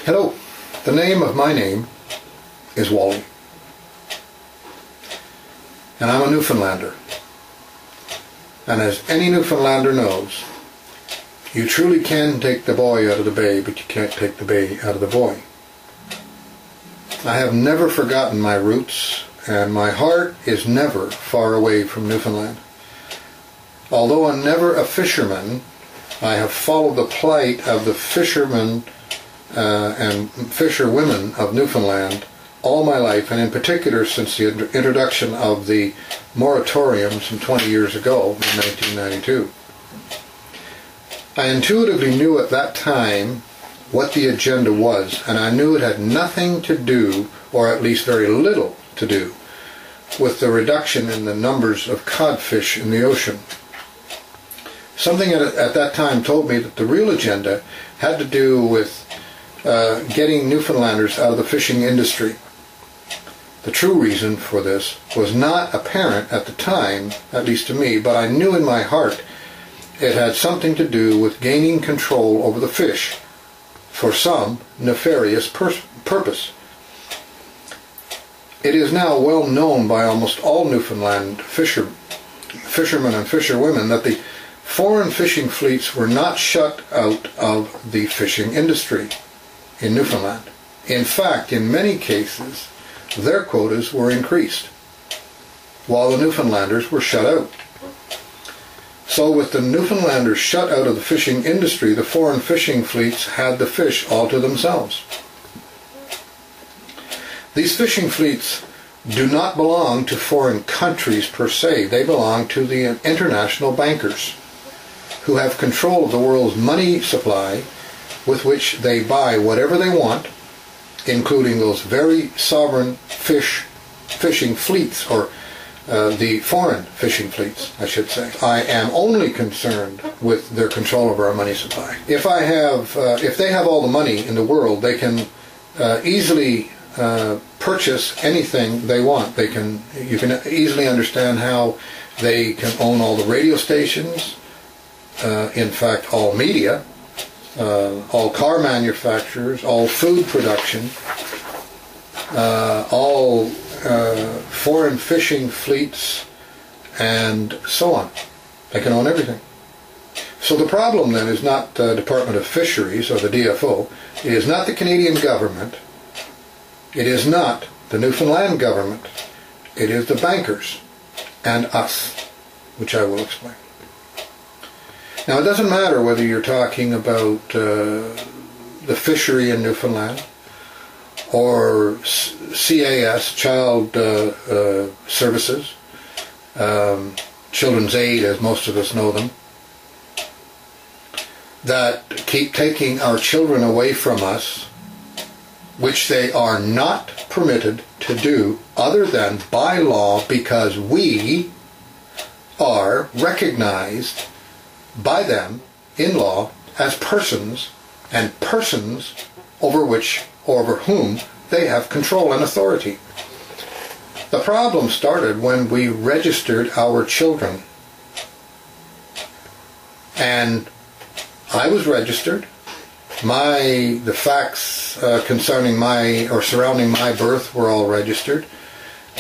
Hello, the name of my name is Wally, and I'm a Newfoundlander. And as any Newfoundlander knows, you truly can take the boy out of the bay, but you can't take the bay out of the boy. I have never forgotten my roots, and my heart is never far away from Newfoundland. Although I'm never a fisherman, I have followed the plight of the fishermen and fisherwomen of Newfoundland all my life, and in particular since the introduction of the moratorium some 20 years ago in 1992. I intuitively knew at that time what the agenda was, and I knew it had nothing to do, or at least very little to do, with the reduction in the numbers of codfish in the ocean. Something at that time told me that the real agenda had to do with getting Newfoundlanders out of the fishing industry. The true reason for this was not apparent at the time, at least to me, but I knew in my heart it had something to do with gaining control over the fish for some nefarious purpose. It is now well known by almost all Newfoundland fishermen and fisherwomen that the foreign fishing fleets were not shut out of the fishing industry in Newfoundland. In fact, in many cases, their quotas were increased, while the Newfoundlanders were shut out. So with the Newfoundlanders shut out of the fishing industry, the foreign fishing fleets had the fish all to themselves. These fishing fleets do not belong to foreign countries per se. They belong to the international bankers, who have control of the world's money supply, with which they buy whatever they want, including those very sovereign fishing fleets, or the foreign fishing fleets, I should say. I am only concerned with their control over our money supply. If they have all the money in the world, they can easily purchase anything they want. You can easily understand how they can own all the radio stations, in fact all media, all car manufacturers, all food production, all foreign fishing fleets, and so on. They can own everything. So the problem then is not the Department of Fisheries or the DFO. It is not the Canadian government. It is not the Newfoundland government. It is the bankers and us, which I will explain. Now, it doesn't matter whether you're talking about the fishery in Newfoundland, or CAS, Child Services, Children's Aid as most of us know them, that keep taking our children away from us, which they are not permitted to do other than by law, because we are recognized by them in law as persons, and persons over whom they have control and authority. The problem started when we registered our children, and I was registered. The facts surrounding my birth were all registered.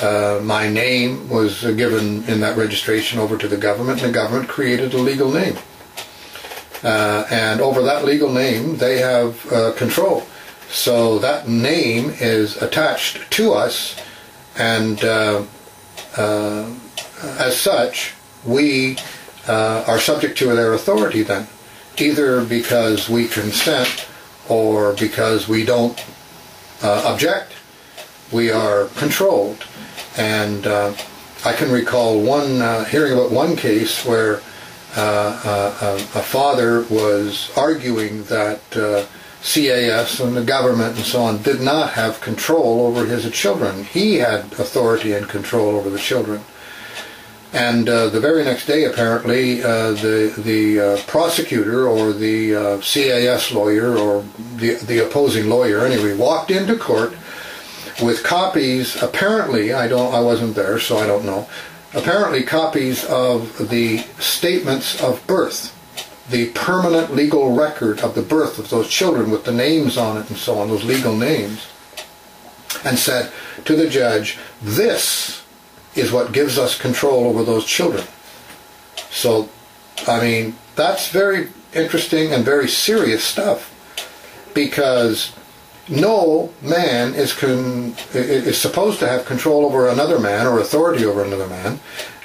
My name was given in that registration over to the government, and the government created a legal name. And over that legal name, they have control. So that name is attached to us, and as such, we are subject to their authority then, either because we consent or because we don't object. We are controlled. And I can recall hearing about one case where a father was arguing that CAS and the government and so on did not have control over his children. He had authority and control over the children. And the very next day, apparently, the prosecutor or the CAS lawyer, or the opposing lawyer anyway, walked into court with copies, apparently, I wasn't there, so I don't know, apparently copies of the statements of birth the permanent legal record of the birth of those children with the names on it and so on, those legal names, and said to the judge, this is what gives us control over those children. So, I mean, that's very interesting and very serious stuff, because no man is supposed to have control over another man or authority over another man,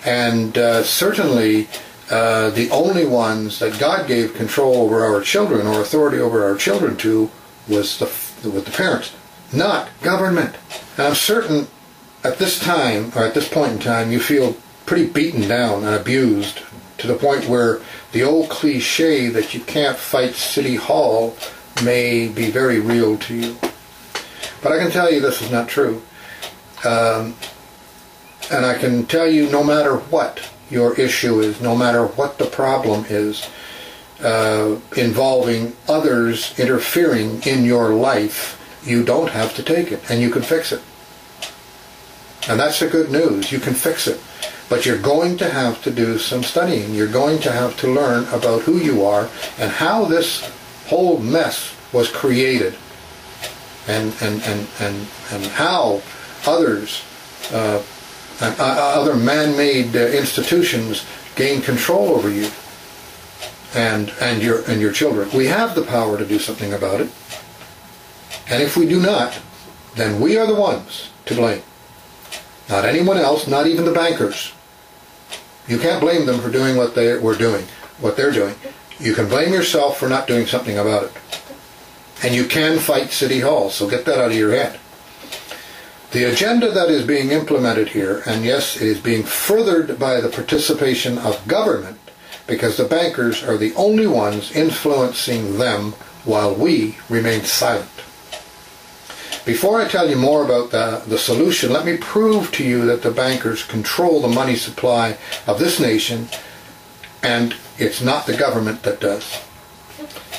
and certainly the only ones that God gave control over our children or authority over our children to was the parents, not government. And I'm certain at this time, or at this point in time, you feel pretty beaten down and abused to the point where the old cliche that you can't fight City Hall may be very real to you. But I can tell you this is not true. And I can tell you, no matter what your issue is, no matter what the problem is, involving others interfering in your life, you don't have to take it, and you can fix it. And that's the good news. You can fix it. But you're going to have to do some studying. You're going to have to learn about who you are and how this whole mess was created, and how others, other man-made institutions gain control over you and your children. We have the power to do something about it. And if we do not, then we are the ones to blame. Not anyone else, not even the bankers. You can't blame them for doing what they're doing. You can blame yourself for not doing something about it. And you can fight City Hall, so get that out of your head. The agenda that is being implemented here, and yes, it is being furthered by the participation of government, because the bankers are the only ones influencing them while we remain silent. Before I tell you more about the solution, let me prove to you that the bankers control the money supply of this nation, and it's not the government that does.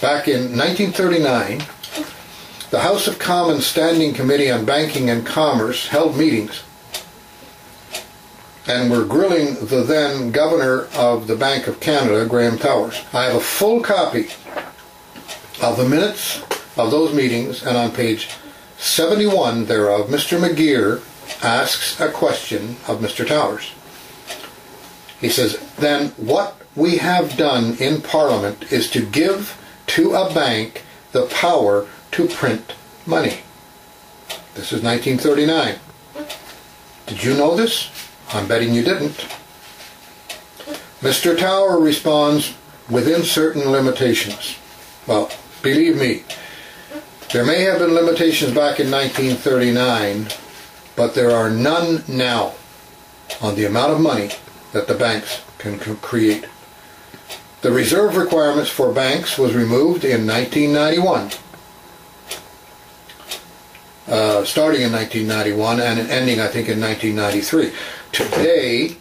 Back in 1939, the House of Commons Standing Committee on Banking and Commerce held meetings and were grilling the then Governor of the Bank of Canada, Graham Towers. I have a full copy of the minutes of those meetings, and on page 71 thereof, Mr. McGeer asks a question of Mr. Towers. He says, then what we have done in Parliament is to give to a bank the power to print money. This is 1939. Did you know this? I'm betting you didn't. Mr. Tower responds, within certain limitations. Well, believe me, there may have been limitations back in 1939, but there are none now on the amount of money that the banks can create. The reserve requirements for banks was removed in 1991, starting in 1991 and ending, I think, in 1993. Today,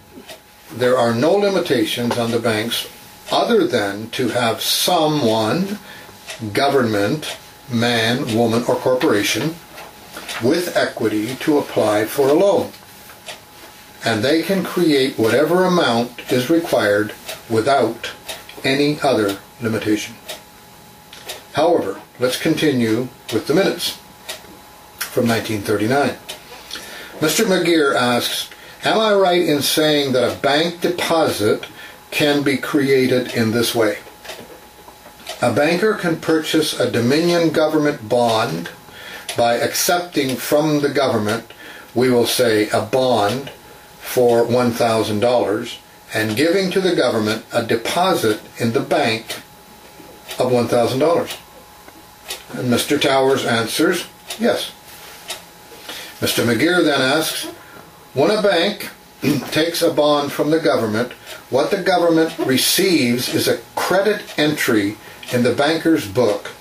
there are no limitations on the banks other than to have someone, government, man, woman, or corporation with equity to apply for a loan. And they can create whatever amount is required without any other limitation. However, let's continue with the minutes from 1939. Mr. McGeer asks, am I right in saying that a bank deposit can be created in this way? A banker can purchase a Dominion government bond by accepting from the government, we will say, a bond for $1,000 and giving to the government a deposit in the bank of $1,000. And Mr. Towers answers, yes. Mr. McGeer then asks, when a bank takes a bond from the government, what the government receives is a credit entry in the banker's book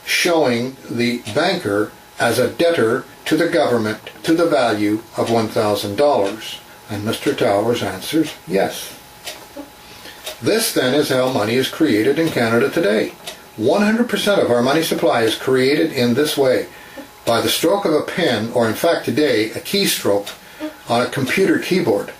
showing the banker as a debtor to the government to the value of $1,000. And Mr. Towers answers, yes. This then is how money is created in Canada today. 100% of our money supply is created in this way, by the stroke of a pen, or in fact today, a keystroke on a computer keyboard.